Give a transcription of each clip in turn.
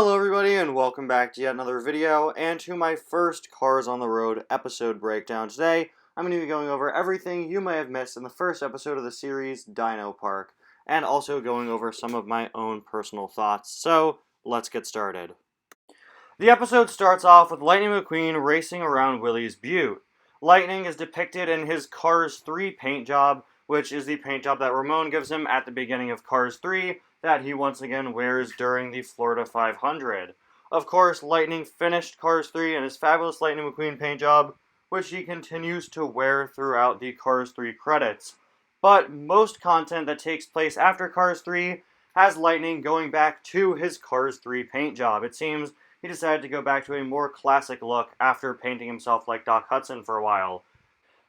Hello everybody and welcome back to yet another video and to my first Cars on the Road episode breakdown. Today I'm going to be going over everything you may have missed in the first episode of the series, Dino Park, and also going over some of my own personal thoughts. So let's get started. The episode starts off with Lightning McQueen racing around Willie's Butte. Lightning is depicted in his Cars 3 paint job, which is the paint job that Ramon gives him at the beginning of Cars 3 that he once again wears during the Florida 500. Of course, Lightning finished Cars 3 in his fabulous Lightning McQueen paint job, which he continues to wear throughout the Cars 3 credits. But most content that takes place after Cars 3 has Lightning going back to his Cars 3 paint job. It seems he decided to go back to a more classic look after painting himself like Doc Hudson for a while.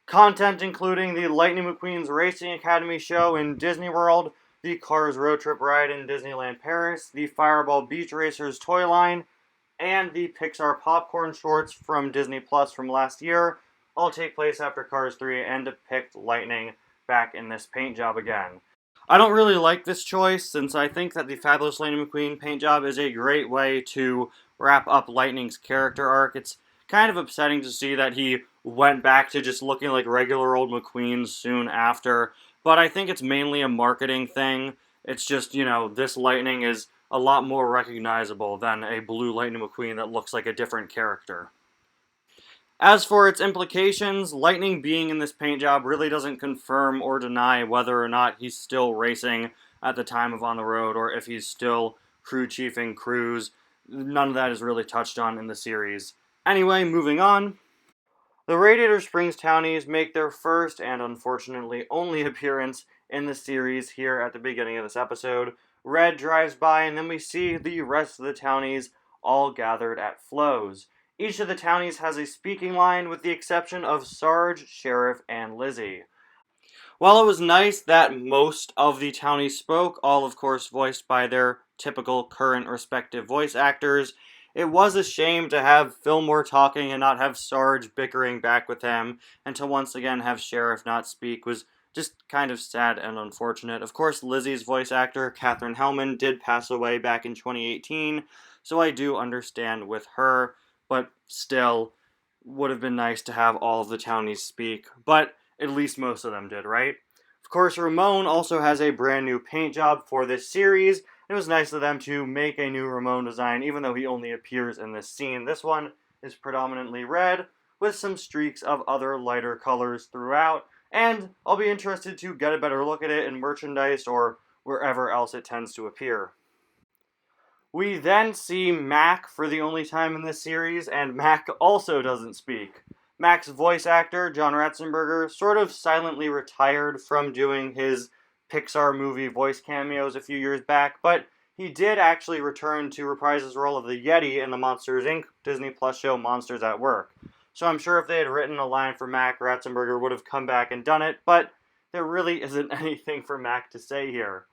Content including the Lightning McQueen's Racing Academy show in Disney World, the Cars road trip ride in Disneyland Paris, the Fireball Beach Racers toy line, and the Pixar popcorn shorts from Disney Plus from last year all take place after Cars 3 and depict Lightning back in this paint job again. I don't really like this choice since I think that the Fabulous Lightning McQueen paint job is a great way to wrap up Lightning's character arc. It's kind of upsetting to see that he went back to just looking like regular old McQueen soon after, but I think it's mainly a marketing thing. It's just, this Lightning is a lot more recognizable than a blue Lightning McQueen that looks like a different character. As for its implications, Lightning being in this paint job really doesn't confirm or deny whether or not he's still racing at the time of On the Road or if he's still crew chiefing crews. None of that is really touched on in the series. Anyway, moving on. The Radiator Springs Townies make their first and unfortunately only appearance in the series here at the beginning of this episode. Red drives by and then we see the rest of the Townies all gathered at Flo's. Each of the Townies has a speaking line with the exception of Sarge, Sheriff, and Lizzie. While it was nice that most of the Townies spoke, all of course voiced by their typical current respective voice actors, it was a shame to have Fillmore talking and not have Sarge bickering back with him, and to once again have Sheriff not speak was just kind of sad and unfortunate. Of course, Lizzie's voice actor, Katherine Hellman, did pass away back in 2018, so I do understand with her, but still, would have been nice to have all of the Townies speak, but at least most of them did, right? Of course, Ramon also has a brand new paint job for this series. It was nice of them to make a new Ramon design, even though he only appears in this scene. This one is predominantly red, with some streaks of other lighter colors throughout, and I'll be interested to get a better look at it in merchandise or wherever else it tends to appear. We then see Mac for the only time in this series, and Mac also doesn't speak. Mac's voice actor, John Ratzenberger, sort of silently retired from doing his Pixar movie voice cameos a few years back, but he did actually return to reprise his role of the Yeti in the Monsters, Inc. Disney Plus show Monsters at Work. So I'm sure if they had written a line for Mac, Ratzenberger would have come back and done it, but there really isn't anything for Mac to say here.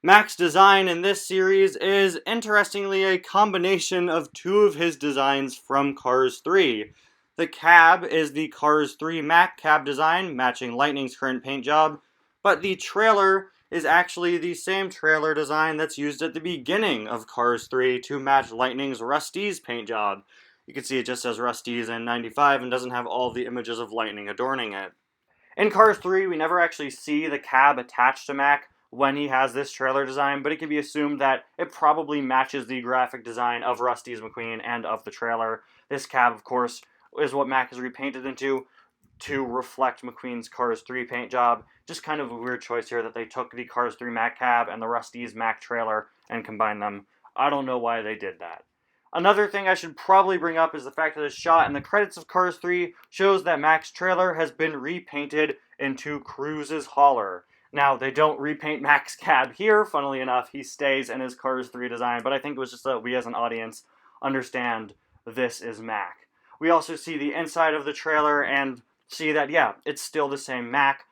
Mac's design in this series is, interestingly, a combination of two of his designs from Cars 3. The cab is the Cars 3 Mac cab design, matching Lightning's current paint job, but the trailer is actually the same trailer design that's used at the beginning of Cars 3 to match Lightning's Rusty's paint job. You can see it just says Rusty's in 95 and doesn't have all the images of Lightning adorning it. In Cars 3, we never actually see the cab attached to Mac when he has this trailer design, but it can be assumed that it probably matches the graphic design of Rusty's McQueen and of the trailer. This cab, of course, is what Mac is repainted into to reflect McQueen's Cars 3 paint job. Just kind of a weird choice here that they took the Cars 3 Mac cab and the Rusty's Mac trailer and combined them. I don't know why they did that. Another thing I should probably bring up is the fact that a shot in the credits of Cars 3 shows that Mac's trailer has been repainted into Cruz's hauler. Now, they don't repaint Mac's cab here. Funnily enough, he stays in his Cars 3 design, but I think it was just that we as an audience understand this is Mac. We also see the inside of the trailer and see that, yeah, it's still the same Mac.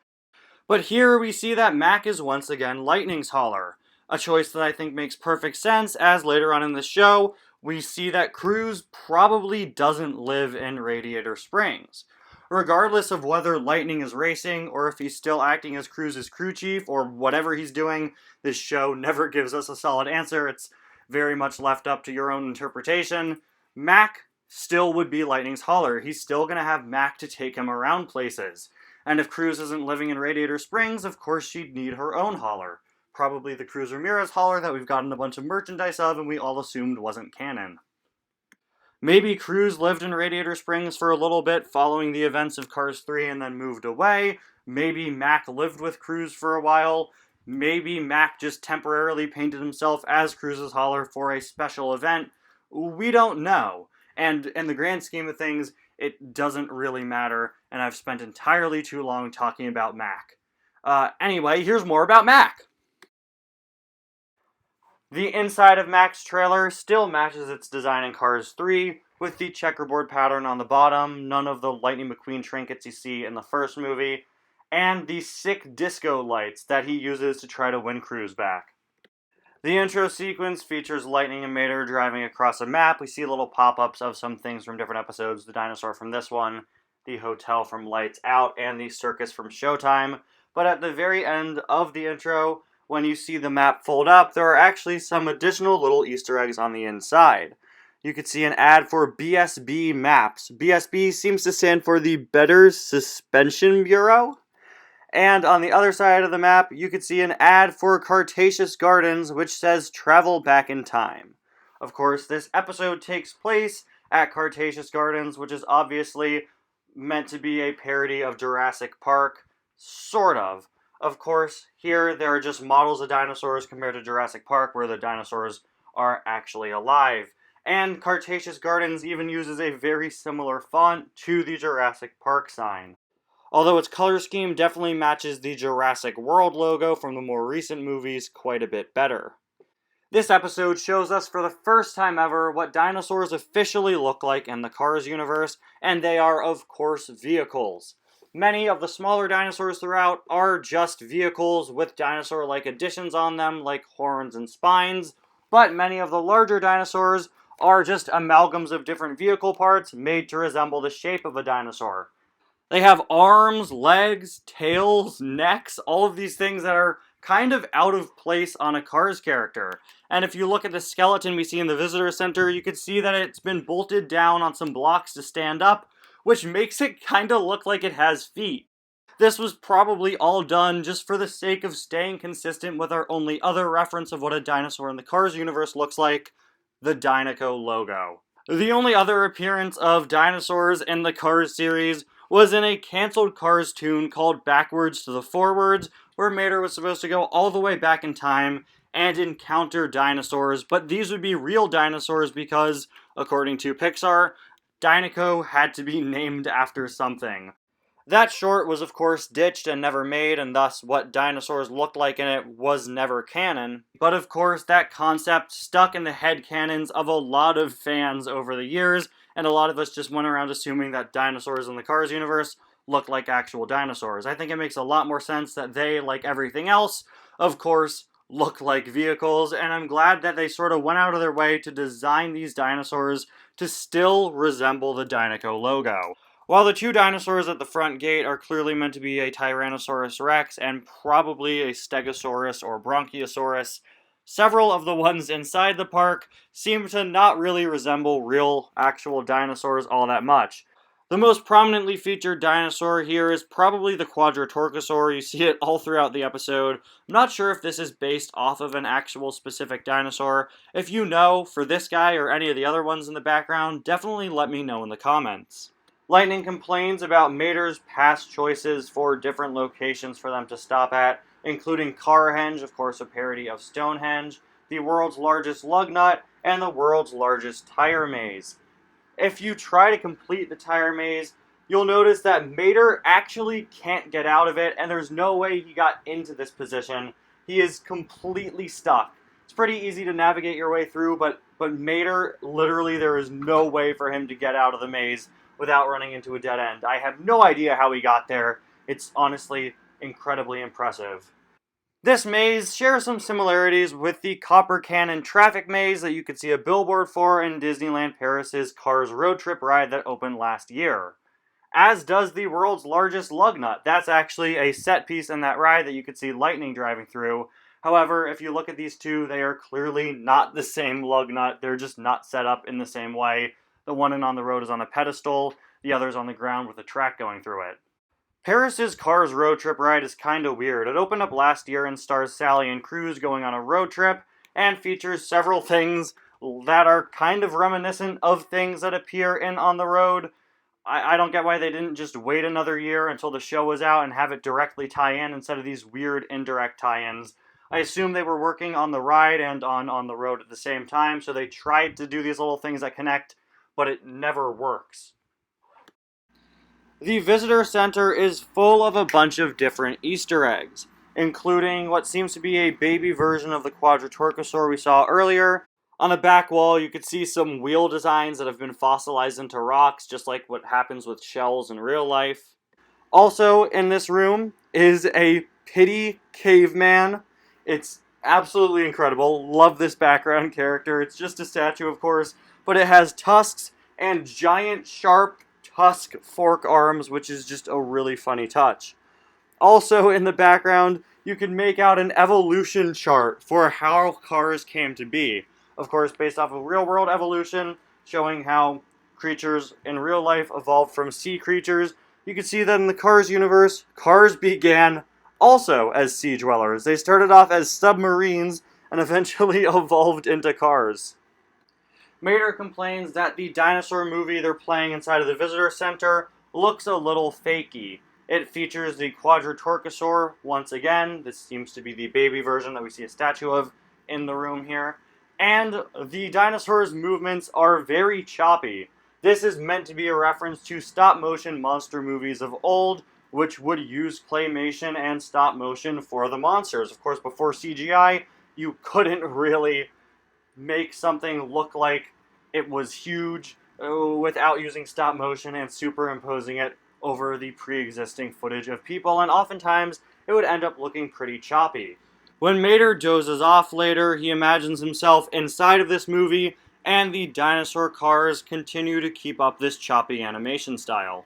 But here we see that Mac is once again Lightning's hauler. A choice that I think makes perfect sense, as later on in the show, we see that Cruz probably doesn't live in Radiator Springs. Regardless of whether Lightning is racing or if he's still acting as Cruz's crew chief or whatever he's doing, this show never gives us a solid answer. It's very much left up to your own interpretation. Mac still would be Lightning's hauler. He's still going to have Mac to take him around places. And if Cruz isn't living in Radiator Springs, of course she'd need her own hauler. Probably the Cruz Ramirez hauler that we've gotten a bunch of merchandise of and we all assumed wasn't canon. Maybe Cruz lived in Radiator Springs for a little bit following the events of Cars 3 and then moved away. Maybe Mac lived with Cruz for a while. Maybe Mac just temporarily painted himself as Cruz's hauler for a special event. We don't know. And in the grand scheme of things, it doesn't really matter, and I've spent entirely too long talking about Mac. Anyway, here's more about Mac. The inside of Mac's trailer still matches its design in Cars 3, with the checkerboard pattern on the bottom, none of the Lightning McQueen trinkets you see in the first movie, and the sick disco lights that he uses to try to win Cruz back. The intro sequence features Lightning and Mater driving across a map. We see little pop-ups of some things from different episodes, the dinosaur from this one, the hotel from Lights Out, and the circus from Showtime. But at the very end of the intro, when you see the map fold up, there are actually some additional little Easter eggs on the inside. You could see an ad for BSB Maps. BSB seems to stand for the Better Suspension Bureau. And on the other side of the map, you could see an ad for Cretaceous Gardens, which says Travel Back in Time. Of course, this episode takes place at Cretaceous Gardens, which is obviously meant to be a parody of Jurassic Park. Sort of. Of course, here there are just models of dinosaurs compared to Jurassic Park, where the dinosaurs are actually alive. And Cretaceous Gardens even uses a very similar font to the Jurassic Park sign. Although its color scheme definitely matches the Jurassic World logo from the more recent movies quite a bit better. This episode shows us for the first time ever what dinosaurs officially look like in the Cars universe, and they are, of course, vehicles. Many of the smaller dinosaurs throughout are just vehicles with dinosaur-like additions on them, like horns and spines, but many of the larger dinosaurs are just amalgams of different vehicle parts made to resemble the shape of a dinosaur. They have arms, legs, tails, necks, all of these things that are kind of out of place on a Cars character. And if you look at the skeleton we see in the visitor center, you can see that it's been bolted down on some blocks to stand up, which makes it kind of look like it has feet. This was probably all done just for the sake of staying consistent with our only other reference of what a dinosaur in the Cars universe looks like, the Dinoco logo. The only other appearance of dinosaurs in the Cars series was in a cancelled Cars tune called Backwards to the Forwards, where Mater was supposed to go all the way back in time and encounter dinosaurs, but these would be real dinosaurs because, according to Pixar, Dinoco had to be named after something. That short was of course ditched and never made, and thus what dinosaurs looked like in it was never canon. But of course that concept stuck in the headcanons of a lot of fans over the years, and a lot of us just went around assuming that dinosaurs in the Cars universe look like actual dinosaurs. I think it makes a lot more sense that they, like everything else, of course, look like vehicles, and I'm glad that they sort of went out of their way to design these dinosaurs to still resemble the Dinoco logo. While the two dinosaurs at the front gate are clearly meant to be a Tyrannosaurus rex and probably a Stegosaurus or Bronchiosaurus, several of the ones inside the park seem to not really resemble real, actual dinosaurs all that much. The most prominently featured dinosaur here is probably the Quadratorchosaur. You see it all throughout the episode. I'm not sure if this is based off of an actual specific dinosaur. If you know, for this guy or any of the other ones in the background, definitely let me know in the comments. Lightning complains about Mater's past choices for different locations for them to stop at, including Carhenge, of course a parody of Stonehenge, the world's largest lug nut, and the world's largest tire maze. If you try to complete the tire maze, you'll notice that Mater actually can't get out of it, and there's no way he got into this position. He is completely stuck. It's pretty easy to navigate your way through, but Mater, literally there is no way for him to get out of the maze without running into a dead end. I have no idea how he got there. It's honestly incredibly impressive. This maze shares some similarities with the Copper Cannon traffic maze that you could see a billboard for in Disneyland Paris's Cars road trip ride that opened last year. As does the world's largest lug nut. That's actually a set piece in that ride that you could see Lightning driving through. However, if you look at these two, they are clearly not the same lug nut. They're just not set up in the same way. The one in On the Road is on a pedestal, the other is on the ground with a track going through it. Paris's Cars road trip ride is kinda weird. It opened up last year and stars Sally and Cruz going on a road trip, and features several things that are kind of reminiscent of things that appear in On the Road. I don't get why they didn't just wait another year until the show was out and have it directly tie in instead of these weird indirect tie-ins. I assume they were working on the ride and on the road at the same time, so they tried to do these little things that connect, but it never works. The visitor center is full of a bunch of different Easter eggs, including what seems to be a baby version of the Quadratorchosaur we saw earlier. On the back wall, you could see some wheel designs that have been fossilized into rocks, just like what happens with shells in real life. Also in this room is a pity caveman. It's absolutely incredible. Love this background character. It's just a statue, of course, but it has tusks and giant sharp tusk fork arms, which is just a really funny touch. Also in the background, you can make out an evolution chart for how cars came to be. Of course, based off of real-world evolution, showing how creatures in real life evolved from sea creatures. You can see that in the Cars universe, cars began also as sea dwellers. They started off as submarines and eventually evolved into cars. Mater complains that the dinosaur movie they're playing inside of the visitor center looks a little fakey. It features the Quadratorchosaur once again. This seems to be the baby version that we see a statue of in the room here. And the dinosaur's movements are very choppy. This is meant to be a reference to stop-motion monster movies of old, which would use claymation and stop-motion for the monsters. Of course, before CGI, you couldn't really make something look like it was huge without using stop motion and superimposing it over the pre-existing footage of people, and oftentimes it would end up looking pretty choppy. When Mater dozes off later, he imagines himself inside of this movie, and the dinosaur cars continue to keep up this choppy animation style.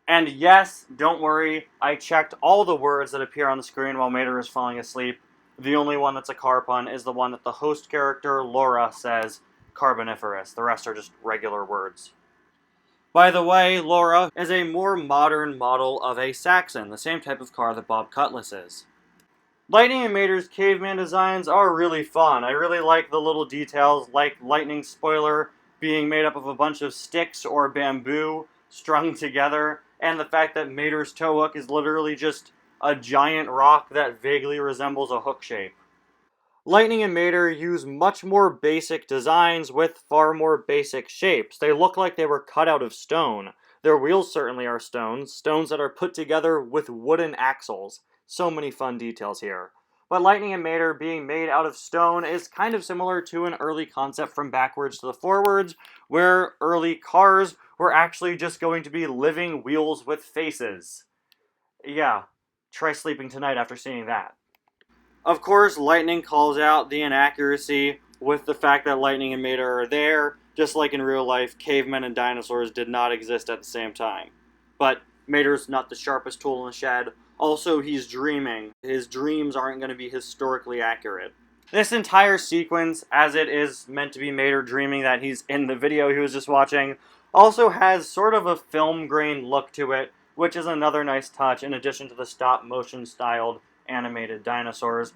And yes, don't worry, I checked all the words that appear on the screen while Mater is falling asleep. The only one that's a car pun is the one that the host character, Laura, says, Carboniferous. The rest are just regular words. By the way, Laura is a more modern model of a Saxon, the same type of car that Bob Cutlass is. Lightning and Mater's caveman designs are really fun. I really like the little details, like Lightning's spoiler being made up of a bunch of sticks or bamboo strung together, and the fact that Mater's tow hook is literally just a giant rock that vaguely resembles a hook shape. Lightning and Mater use much more basic designs with far more basic shapes. They look like they were cut out of stone. Their wheels certainly are stones that are put together with wooden axles. So many fun details here. But Lightning and Mater being made out of stone is kind of similar to an early concept from Backwards to the Forwards, where early cars were actually just going to be living wheels with faces. Yeah, try sleeping tonight after seeing that. Of course, Lightning calls out the inaccuracy with the fact that Lightning and Mater are there. Just like in real life, cavemen and dinosaurs did not exist at the same time. But Mater's not the sharpest tool in the shed. Also, he's dreaming. His dreams aren't going to be historically accurate. This entire sequence, as it is meant to be Mater dreaming that he's in the video he was just watching, also has sort of a film grain look to it, which is another nice touch in addition to the stop-motion styled animated dinosaurs.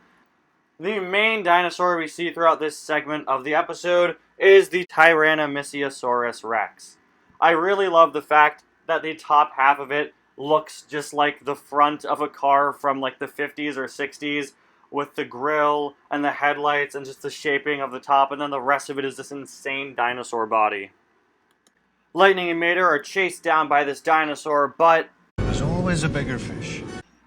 The main dinosaur we see throughout this segment of the episode is the Tyrannosaurus Rex. I really love the fact that the top half of it looks just like the front of a car from like the 50s or 60s, with the grill and the headlights and just the shaping of the top, and then the rest of it is this insane dinosaur body. Lightning and Mater are chased down by this dinosaur, but there's always a bigger fish.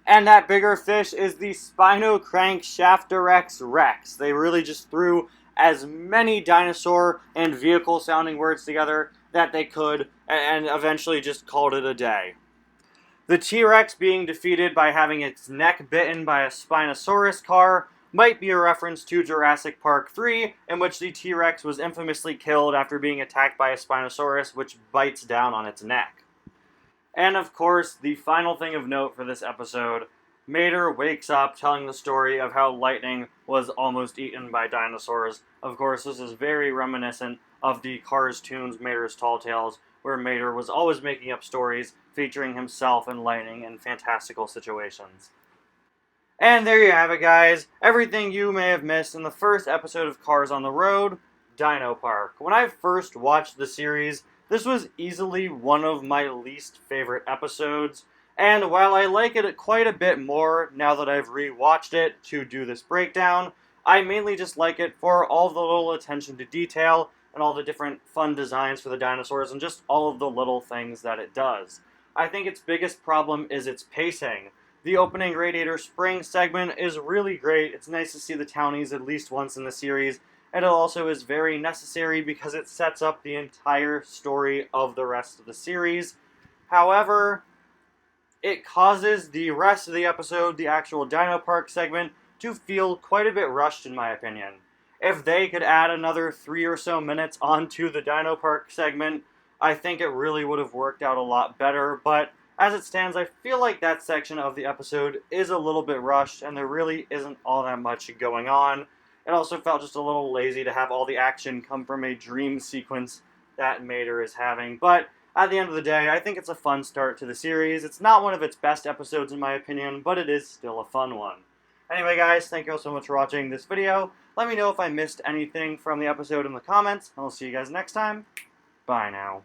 And that bigger fish is the Spinocrankshaftrex Rex. They really just threw as many dinosaur and vehicle sounding words together that they could, and eventually just called it a day. The T-Rex being defeated by having its neck bitten by a Spinosaurus car might be a reference to Jurassic Park 3, in which the T-Rex was infamously killed after being attacked by a Spinosaurus, which bites down on its neck. And of course, the final thing of note for this episode Mater wakes up telling the story of how Lightning was almost eaten by dinosaurs. Of course, this is very reminiscent of the Cars tunes Mater's Tall Tales, where Mater was always making up stories featuring himself and Lightning in fantastical situations. And there you have it, guys. Everything you may have missed in the first episode of Cars on the Road, Dino Park. When I first watched the series, this was easily one of my least favorite episodes. And while I like it quite a bit more now that I've rewatched it to do this breakdown, I mainly just like it for all the little attention to detail and all the different fun designs for the dinosaurs and just all of the little things that it does. I think its biggest problem is its pacing. The opening Radiator Springs segment is really great. It's nice to see the townies at least once in the series, and it also is very necessary because it sets up the entire story of the rest of the series. However, it causes the rest of the episode, the actual Dino Park segment, to feel quite a bit rushed in my opinion. If they could add another 3 or so minutes onto the Dino Park segment, I think it really would have worked out a lot better, but as it stands, I feel like that section of the episode is a little bit rushed, and there really isn't all that much going on. It also felt just a little lazy to have all the action come from a dream sequence that Mater is having. But at the end of the day, I think it's a fun start to the series. It's not one of its best episodes in my opinion, but it is still a fun one. Anyway, guys, thank you all so much for watching this video. Let me know if I missed anything from the episode in the comments, and I'll see you guys next time. Bye now.